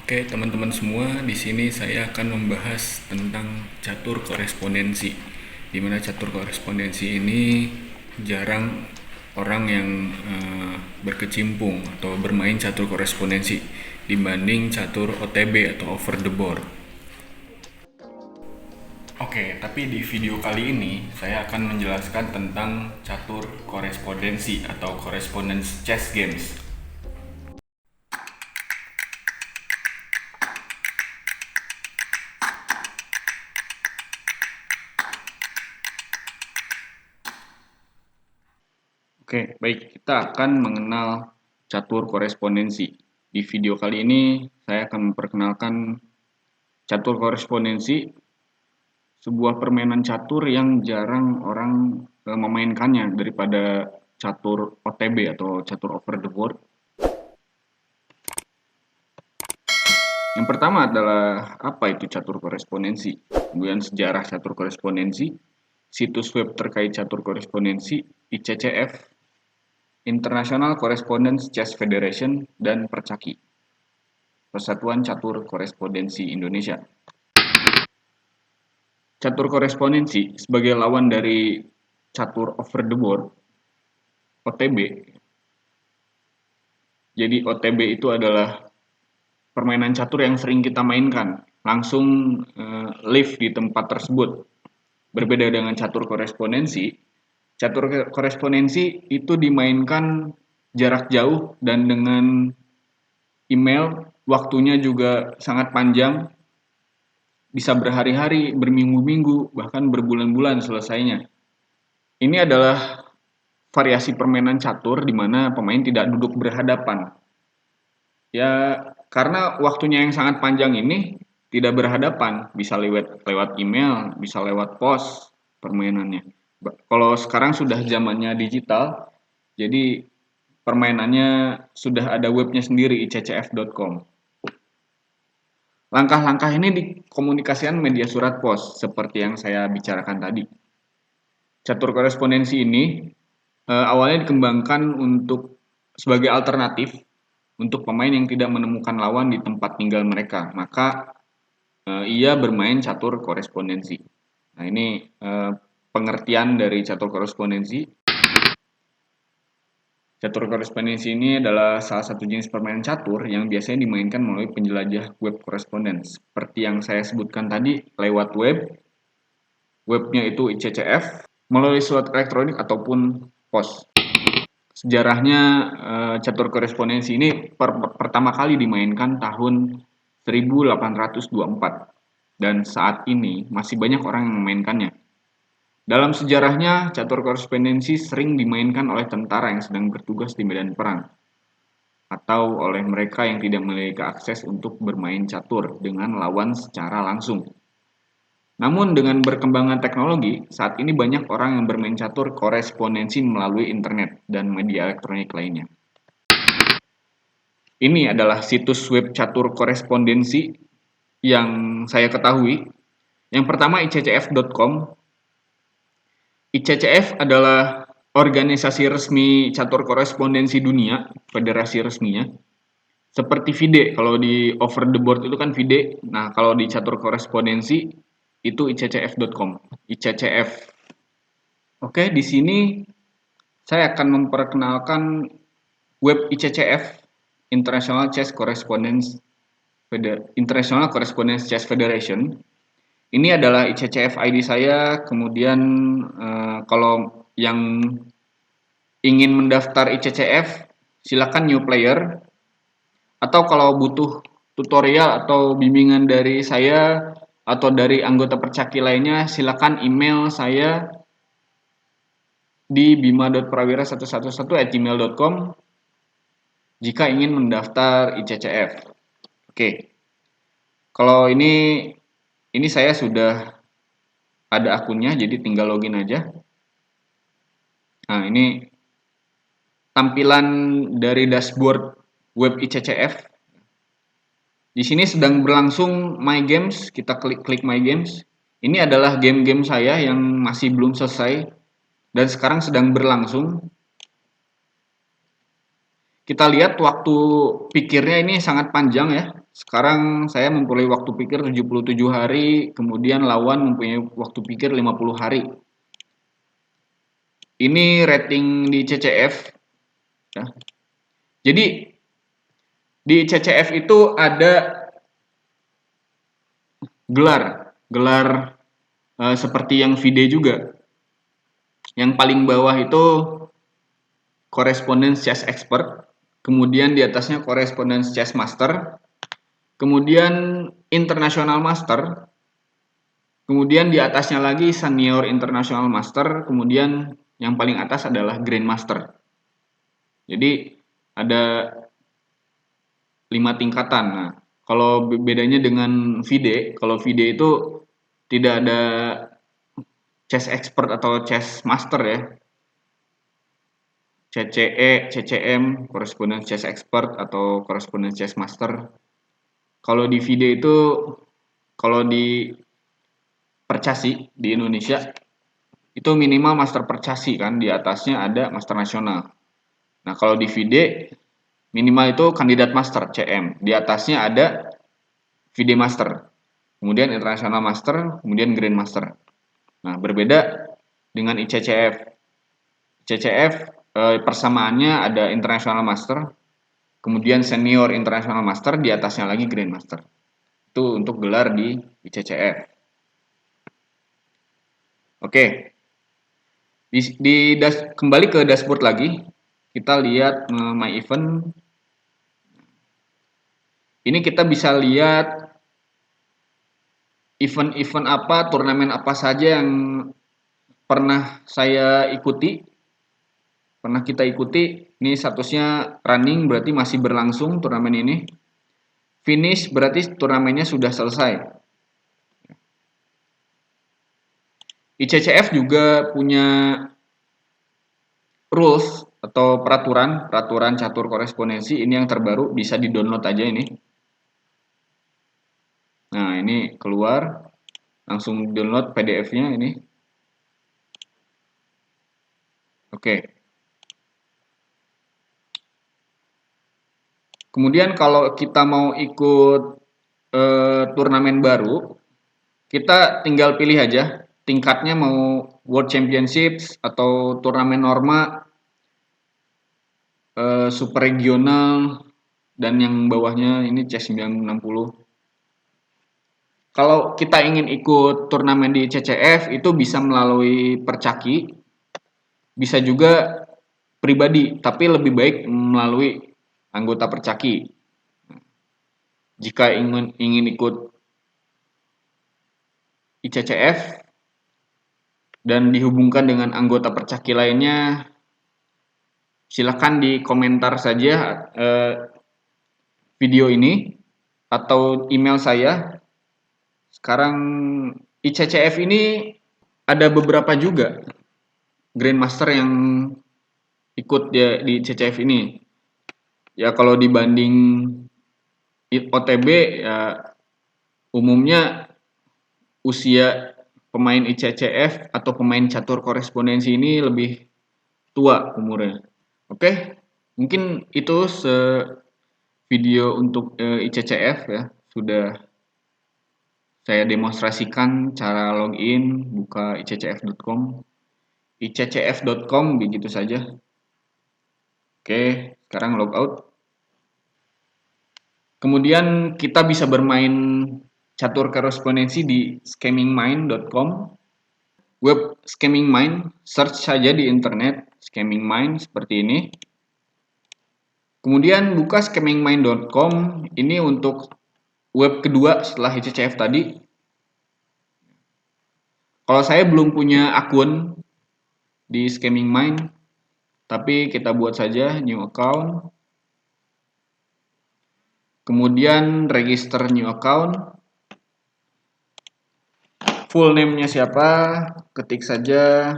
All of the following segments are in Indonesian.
Oke, teman-teman semua, di sini saya akan membahas tentang catur korespondensi. Di mana catur korespondensi ini jarang orang yang berkecimpung atau bermain catur korespondensi dibanding catur OTB atau over the board. Oke, tapi di video kali ini saya akan menjelaskan tentang catur korespondensi atau correspondence chess games. Oke, baik. Kita akan mengenal catur korespondensi. Di video kali ini, saya akan memperkenalkan catur korespondensi, sebuah permainan catur yang jarang orang memainkannya daripada catur OTB atau catur over the board. Yang pertama adalah apa itu catur korespondensi, kemudian sejarah catur korespondensi, situs web terkait catur korespondensi, ICCF, International Correspondence Chess Federation, dan Percaki, Persatuan Catur Korespondensi Indonesia. Catur korespondensi sebagai lawan dari catur over the board, OTB. Jadi OTB itu adalah permainan catur yang sering kita mainkan, langsung live di tempat tersebut. Berbeda dengan catur korespondensi itu dimainkan jarak jauh dan dengan email, waktunya juga sangat panjang, bisa berhari-hari, berminggu-minggu, bahkan berbulan-bulan selesainya. Ini adalah variasi permainan catur di mana pemain tidak duduk berhadapan. Ya, karena waktunya yang sangat panjang ini tidak berhadapan, bisa lewat email, bisa lewat pos permainannya. Kalau sekarang sudah zamannya digital, jadi permainannya sudah ada webnya sendiri, iccf.com. Langkah-langkah ini dikomunikasikan media surat pos, seperti yang saya bicarakan tadi. Catur korespondensi ini awalnya dikembangkan sebagai alternatif untuk pemain yang tidak menemukan lawan di tempat tinggal mereka. Maka ia bermain catur korespondensi. Nah, ini pengertian dari catur korespondensi. Catur korespondensi ini adalah salah satu jenis permainan catur yang biasanya dimainkan melalui penjelajah web koresponden. Seperti yang saya sebutkan tadi, lewat webnya itu ICCF, melalui surat elektronik ataupun pos. Sejarahnya catur korespondensi ini pertama kali dimainkan tahun 1824 dan saat ini masih banyak orang yang memainkannya. Dalam sejarahnya, catur korespondensi sering dimainkan oleh tentara yang sedang bertugas di medan perang, atau oleh mereka yang tidak memiliki akses untuk bermain catur dengan lawan secara langsung. Namun dengan berkembangnya teknologi, saat ini banyak orang yang bermain catur korespondensi melalui internet dan media elektronik lainnya. Ini adalah situs web catur korespondensi yang saya ketahui. Yang pertama iccf.com. ICCF adalah organisasi resmi catur korespondensi dunia, federasi resminya. Seperti FIDE, kalau di over the board itu kan FIDE. Nah, kalau di catur korespondensi itu iccf.com. ICCF. Oke, di sini saya akan memperkenalkan web ICCF, International Correspondence Chess Federation. Ini adalah ICCF ID saya, kemudian kalau yang ingin mendaftar ICCF, silakan new player, atau kalau butuh tutorial atau bimbingan dari saya atau dari anggota Percaki lainnya, silakan email saya di bima.prawira111@gmail.com jika ingin mendaftar ICCF. Oke, kalau ini saya sudah ada akunnya, jadi tinggal login aja. Nah, ini tampilan dari dashboard web ICCF. Di sini sedang berlangsung My Games, kita klik My Games. Ini adalah game-game saya yang masih belum selesai dan sekarang sedang berlangsung. Kita lihat waktu pikirnya ini sangat panjang ya, Sekarang saya mempunyai waktu pikir 77 hari, kemudian lawan mempunyai waktu pikir 50 hari. Ini rating di CCF. Ya. Jadi di CCF itu ada gelar seperti yang VD juga. Yang paling bawah itu Correspondence Chess Expert, kemudian di atasnya Correspondence Chess Master, kemudian International Master, kemudian di atasnya lagi Senior International Master, kemudian yang paling atas adalah Grandmaster. Jadi ada 5 tingkatan. Nah, kalau bedanya dengan FIDE, kalau FIDE itu tidak ada chess expert atau chess master ya. CCE, CCM, Correspondence Chess Expert atau Correspondence Chess Master. Kalau di FIDE itu, kalau di Percasi di Indonesia, itu minimal Master Percasi kan, di atasnya ada Master Nasional. Nah, kalau di FIDE, minimal itu kandidat Master, CM. Di atasnya ada FIDE Master, kemudian International Master, kemudian Grand Master. Nah, berbeda dengan ICCF. ICCF persamaannya ada International Master, kemudian Senior International Master, di atasnya lagi Grand Master. Itu untuk gelar di ICCF. Oke, kembali ke dashboard lagi, kita lihat my event. Ini kita bisa lihat event-event apa, turnamen apa saja yang pernah saya ikuti, pernah kita ikuti. Ini statusnya running, berarti masih berlangsung turnamen ini. Finish berarti turnamennya sudah selesai. ICCF juga punya rules atau peraturan catur korespondensi. Ini yang terbaru, bisa di-download aja ini. Nah, ini keluar, langsung download PDF-nya ini. Oke. Kemudian kalau kita mau ikut turnamen baru, kita tinggal pilih aja tingkatnya mau World Championships atau turnamen norma, super regional, dan yang bawahnya ini Chess 960. Kalau kita ingin ikut turnamen di CCF itu bisa melalui Percaki, bisa juga pribadi, tapi lebih baik melalui anggota Percaki. Jika ingin ikut ICCF dan dihubungkan dengan anggota Percaki lainnya, silakan di komentar saja video ini atau email saya. Sekarang ICCF ini ada beberapa juga Grandmaster yang ikut ya di ICCF ini. Ya kalau dibanding OTB ya umumnya usia pemain ICCF atau pemain catur korespondensi ini lebih tua umurnya. Oke, mungkin itu video untuk ICCF ya. Sudah saya demonstrasikan cara login, buka iccf.com. iccf.com begitu saja. Oke, sekarang logout. Kemudian kita bisa bermain catur korespondensi di scammingmind.com. Web Scamming Mind, search saja di internet Scamming Mind seperti ini. Kemudian buka scammingmind.com, ini untuk web kedua setelah ICCF tadi. Kalau saya belum punya akun di Scamming Mind, tapi kita buat saja new account. Kemudian register new account. Full name-nya siapa? Ketik saja.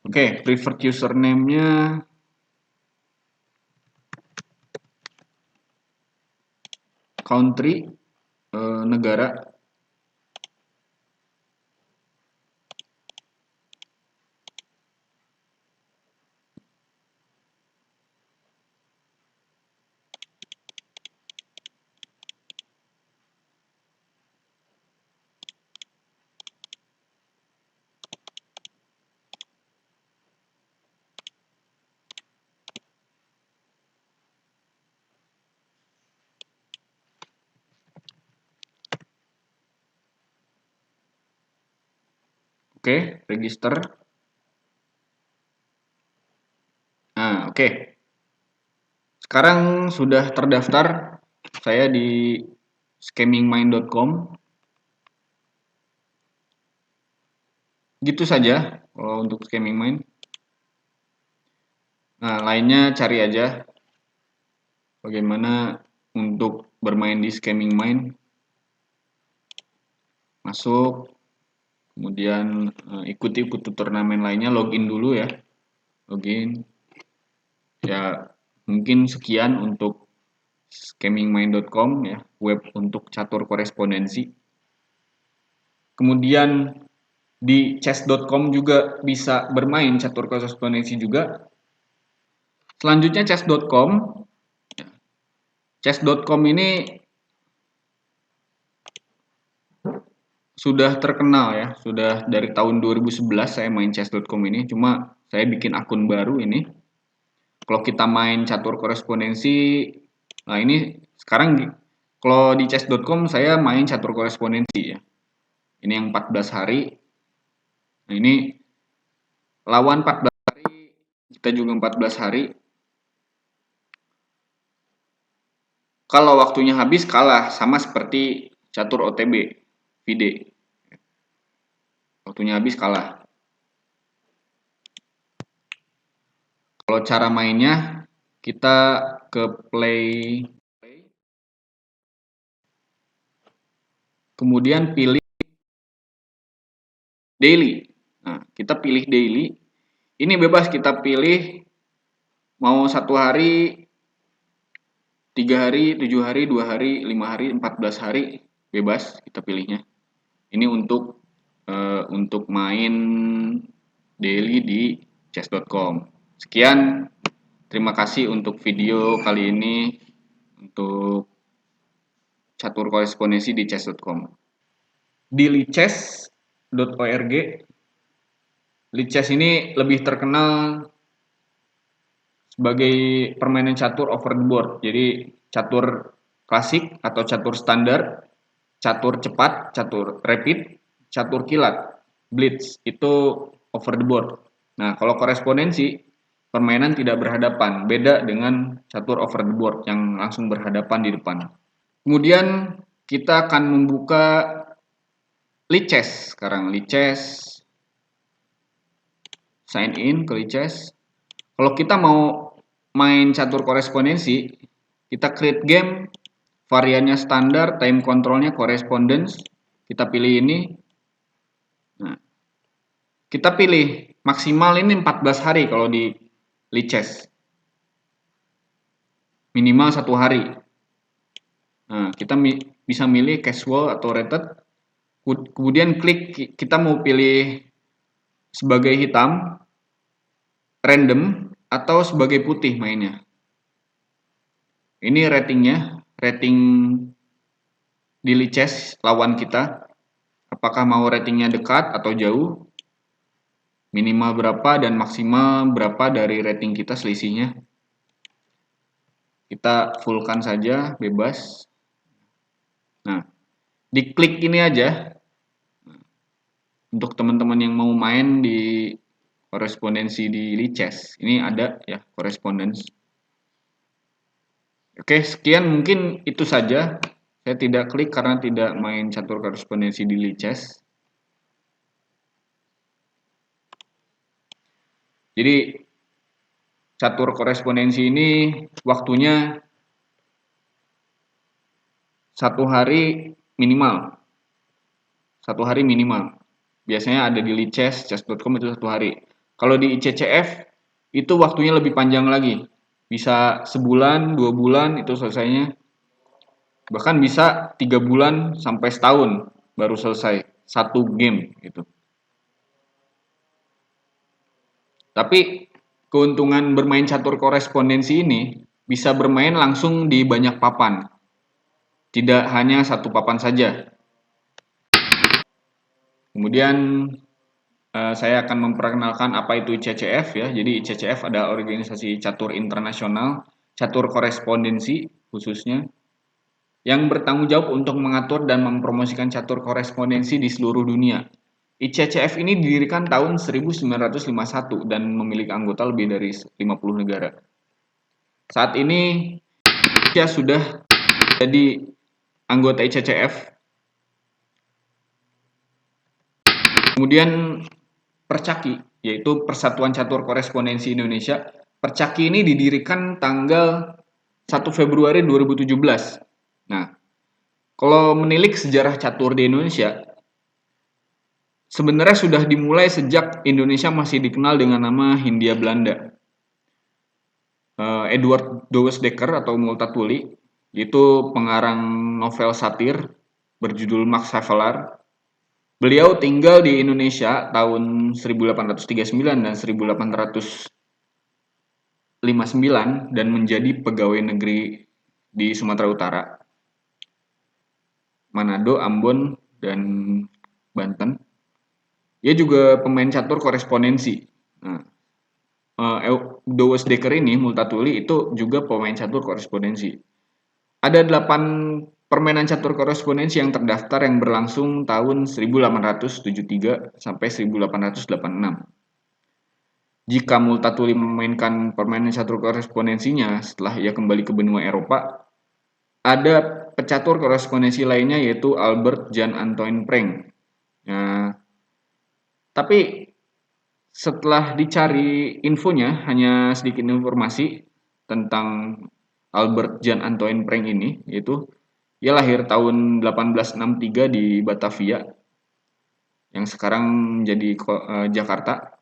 Oke, preferred username-nya country, negara. Oke, register. Nah, oke. Sekarang sudah terdaftar saya di scammingmind.com. Gitu saja kalau untuk Scamming Mind. Nah, lainnya cari aja bagaimana untuk bermain di Scamming Mind. Masuk, kemudian ikuti turnamen lainnya, login dulu ya. Login. Ya, mungkin sekian untuk scammingmind.com ya, web untuk catur korespondensi. Kemudian di chess.com juga bisa bermain catur korespondensi juga. Selanjutnya chess.com. Chess.com ini sudah terkenal ya, sudah dari tahun 2011 saya main chess.com ini, cuma saya bikin akun baru ini. Kalau kita main catur korespondensi, nah ini sekarang kalau di chess.com saya main catur korespondensi ya. Ini yang 14 hari. Nah ini lawan 14 hari, kita juga 14 hari. Kalau waktunya habis kalah, sama seperti catur OTB, FIDE. Waktunya habis kalah. Kalau cara mainnya, kita ke play, kemudian pilih daily. Nah, kita pilih daily. Ini bebas kita pilih mau 1 hari, 3 hari, 7 hari, 2 hari, 5 hari, 14 hari, bebas kita pilihnya. Ini untuk main daily di chess.com. Sekian, terima kasih untuk video kali ini untuk catur korespondensi di chess.com. Di lichess.org, Lichess ini lebih terkenal sebagai permainan catur over the board. Jadi catur klasik atau catur standar, catur cepat, catur rapid, catur kilat, blitz, itu over the board. Nah, kalau korespondensi, permainan tidak berhadapan, beda dengan catur over the board yang langsung berhadapan di depan. Kemudian kita akan membuka Lichess sekarang. Lichess, sign in ke Lichess. Kalau kita mau main catur korespondensi, kita create game, variannya standar, time controlnya correspondence, kita pilih ini. Nah, kita pilih maksimal ini 14 hari kalau di Lichess. Minimal 1 hari. Nah, kita bisa milih casual atau rated. Kemudian klik, kita mau pilih sebagai hitam, random, atau sebagai putih mainnya. Ini ratingnya, rating di Lichess lawan kita. Apakah mau ratingnya dekat atau jauh, minimal berapa dan maksimal berapa dari rating kita selisihnya. Kita fullkan saja, bebas. Nah, diklik ini aja. Untuk teman-teman yang mau main di korespondensi di Lichess, ini ada ya korespondensi. Oke, sekian mungkin itu saja. Saya tidak klik karena tidak main catur korespondensi di Lichess. Jadi catur korespondensi ini waktunya 1 hari minimal. 1 hari minimal. Biasanya ada di Lichess, chess.com itu 1 hari. Kalau di ICCF itu waktunya lebih panjang lagi. Bisa sebulan, 2 bulan itu selesainya. Bahkan bisa 3 bulan sampai setahun baru selesai satu game gitu. Tapi keuntungan bermain catur korespondensi ini bisa bermain langsung di banyak papan. Tidak hanya satu papan saja. Kemudian saya akan memperkenalkan apa itu ICCF ya. Jadi ICCF adalah organisasi catur internasional, catur korespondensi khususnya, yang bertanggung jawab untuk mengatur dan mempromosikan catur korespondensi di seluruh dunia. ICCF ini didirikan tahun 1951 dan memiliki anggota lebih dari 50 negara. Saat ini Indonesia sudah jadi anggota ICCF. Kemudian Percaki, yaitu Persatuan Catur Korespondensi Indonesia. Percaki ini didirikan tanggal 1 Februari 2017. Nah, kalau menilik sejarah catur di Indonesia, sebenarnya sudah dimulai sejak Indonesia masih dikenal dengan nama Hindia Belanda. Edward Douwes Dekker atau Multatuli, itu pengarang novel satir berjudul Max Havelaar. Beliau tinggal di Indonesia tahun 1839 dan 1859 dan menjadi pegawai negeri di Sumatera Utara, Manado, Ambon, dan Banten. Dia juga pemain catur korespondensi. Nah, Douwes Dekker ini, Multatuli, itu juga pemain catur korespondensi. Ada 8 permainan catur korespondensi yang terdaftar yang berlangsung tahun 1873 sampai 1886. Jika Multatuli memainkan permainan catur korespondensinya setelah ia kembali ke benua Eropa, ada pecatur korespondensi lainnya yaitu Albert Jan Antoine Prank. Nah, tapi setelah dicari infonya, hanya sedikit informasi tentang Albert Jan Antoine Prank ini, yaitu ia lahir tahun 1863 di Batavia, yang sekarang menjadi Jakarta.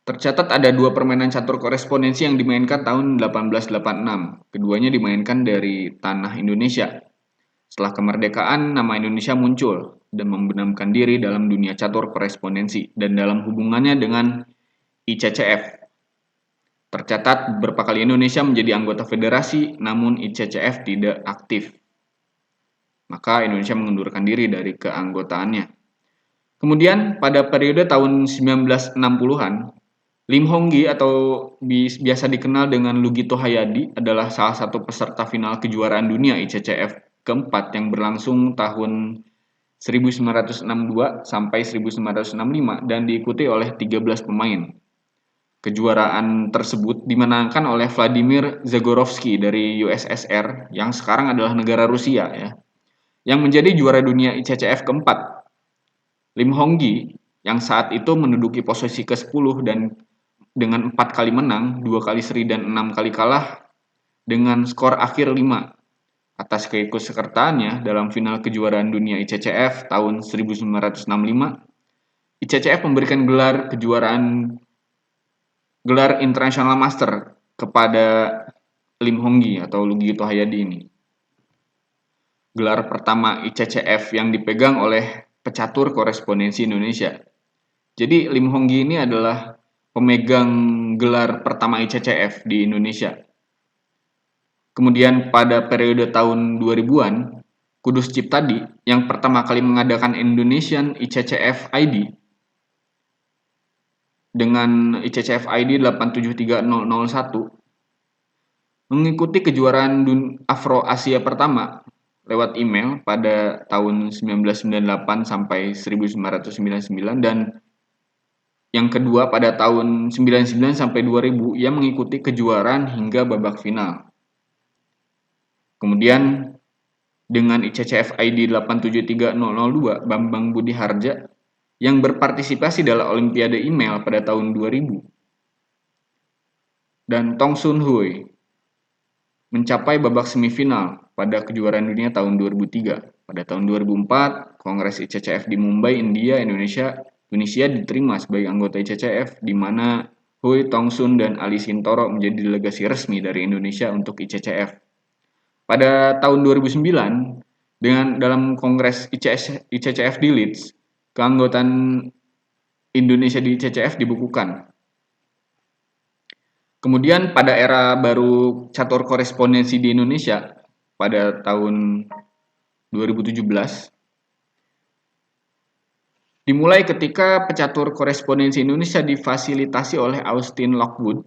Tercatat ada 2 permainan catur korespondensi yang dimainkan tahun 1886. Keduanya dimainkan dari tanah Indonesia. Setelah kemerdekaan, nama Indonesia muncul dan membenamkan diri dalam dunia catur korespondensi dan dalam hubungannya dengan ICCF. Tercatat beberapa kali Indonesia menjadi anggota federasi, namun ICCF tidak aktif. Maka Indonesia mengundurkan diri dari keanggotaannya. Kemudian pada periode tahun 1960-an, Lim Honggi atau biasa dikenal dengan Lugito Hayadi adalah salah satu peserta final kejuaraan dunia ICCF keempat yang berlangsung tahun 1962 sampai 1965 dan diikuti oleh 13 pemain. Kejuaraan tersebut dimenangkan oleh Vladimir Zagorovsky dari USSR yang sekarang adalah negara Rusia ya, yang menjadi juara dunia ICCF keempat. Lim Honggi yang saat itu menduduki posisi ke-10 dan dengan 4 kali menang, 2 kali seri dan 6 kali kalah dengan skor akhir 5 atas keikutsertaannya dalam final kejuaraan dunia ICCF tahun 1965. ICCF memberikan gelar International Master kepada Lim Honggi atau Lugito Hayadi ini. Gelar pertama ICCF yang dipegang oleh pecatur korespondensi Indonesia. Jadi Lim Honggi ini adalah pemegang gelar pertama ICCF di Indonesia. Kemudian pada periode tahun 2000-an, Kudus Ciptadi yang pertama kali mengadakan Indonesian ICCF ID dengan ICCF ID 873001 mengikuti kejuaraan Afro Asia pertama lewat email pada tahun 1998 sampai 1999 dan yang kedua pada tahun 99 sampai 2000 ia mengikuti kejuaraan hingga babak final. Kemudian dengan ICCF ID 873002 Bambang Budi Harja yang berpartisipasi dalam Olimpiade Email pada tahun 2000 dan Tong Sun Hui mencapai babak semifinal pada kejuaraan dunia tahun 2003. Pada tahun 2004, Kongres ICCF di Mumbai, Indonesia diterima sebagai anggota ICCF di mana Hui, Tong Sun, dan Ali Sintoro menjadi delegasi resmi dari Indonesia untuk ICCF. Pada tahun 2009, dengan dalam Kongres ICCF di Leeds, keanggotaan Indonesia di ICCF dibukukan. Kemudian pada era baru catur korespondensi di Indonesia pada tahun 2017 dimulai ketika pecatur korespondensi Indonesia difasilitasi oleh Austin Lockwood,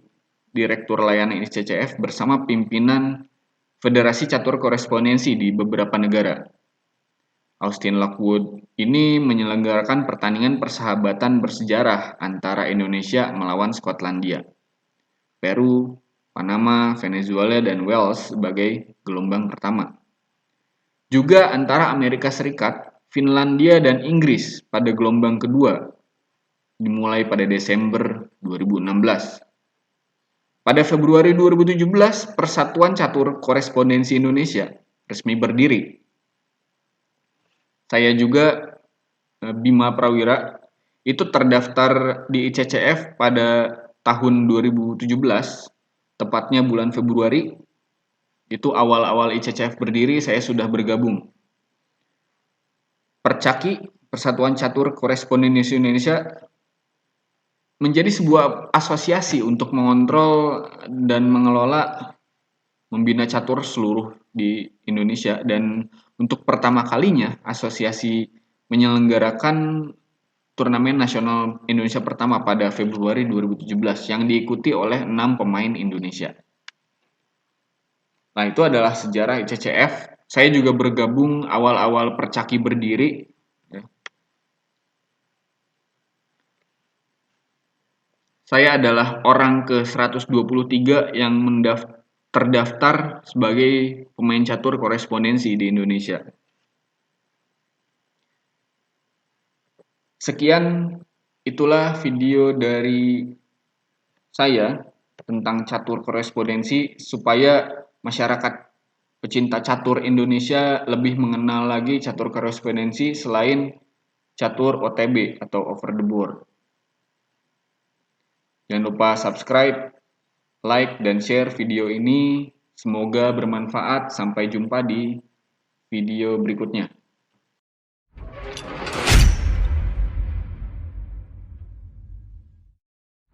Direktur Layanan ICCF bersama pimpinan Federasi Catur Korespondensi di beberapa negara. Austin Lockwood ini menyelenggarakan pertandingan persahabatan bersejarah antara Indonesia melawan Skotlandia, Peru, Panama, Venezuela, dan Wales sebagai gelombang pertama. Juga antara Amerika Serikat, Finlandia, dan Inggris pada gelombang kedua, dimulai pada Desember 2016. Pada Februari 2017, Persatuan Catur Korespondensi Indonesia resmi berdiri. Saya juga, Bima Prawira, itu terdaftar di ICCF pada tahun 2017, tepatnya bulan Februari. Itu awal-awal ICCF berdiri, saya sudah bergabung. Percaki, Persatuan Catur Korespondensi Indonesia, menjadi sebuah asosiasi untuk mengontrol dan mengelola membina catur seluruh di Indonesia, dan untuk pertama kalinya asosiasi menyelenggarakan turnamen nasional Indonesia pertama pada Februari 2017 yang diikuti oleh 6 pemain Indonesia. Nah, itu adalah sejarah ICCF. Saya juga bergabung awal-awal Percaki berdiri. Saya adalah orang ke-123 yang terdaftar sebagai pemain catur korespondensi di Indonesia. Sekian, itulah video dari saya tentang catur korespondensi supaya masyarakat pecinta catur Indonesia lebih mengenal lagi catur korespondensi selain catur OTB atau over the board. Jangan lupa subscribe, like, dan share video ini. Semoga bermanfaat. Sampai jumpa di video berikutnya.